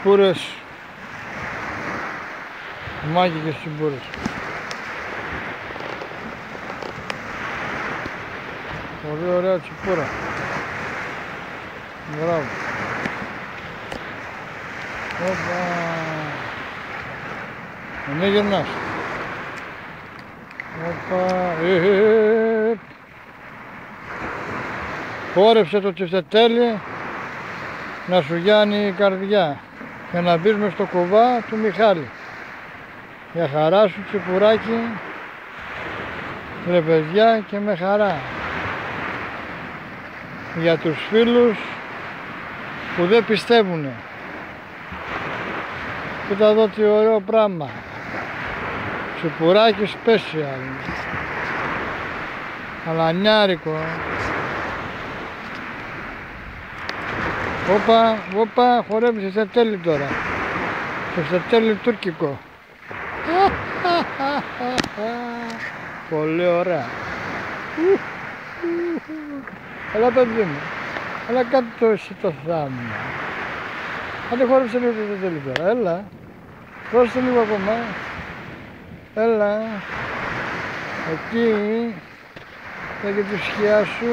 τσιπούρες. Μάκι και τσιπούρες. Πολύ ωραία τσιπούρα. Μπράβο. Όπα. Μην γυρνάς. Όπα. Χόρεψε το τσιφτετέλι να σου γιάνει η καρδιά και να μπεις μες στο κουβά του Μιχάλη. Για χαρά σου τσιπουράκι, ρε παιδιά, και με χαρά. Για τους φίλους που δεν πιστεύουνε. Κοίτα εδώ τι ωραίο πράγμα. Τσιπουράκι special. Αλανιάρικο. Όπα, χορεύει σε τέλει τώρα. Σε τέλει τουρκικό. Πολύ ωραία. Έλα παιδί μου. Έλα κάτω εσύ το θάμμα. Άντε χόρεψε λίγο σε τέλει τώρα. Έλα. Δώστε λίγο ακόμα. Έλα. Εκεί. Και τη σκιά σου.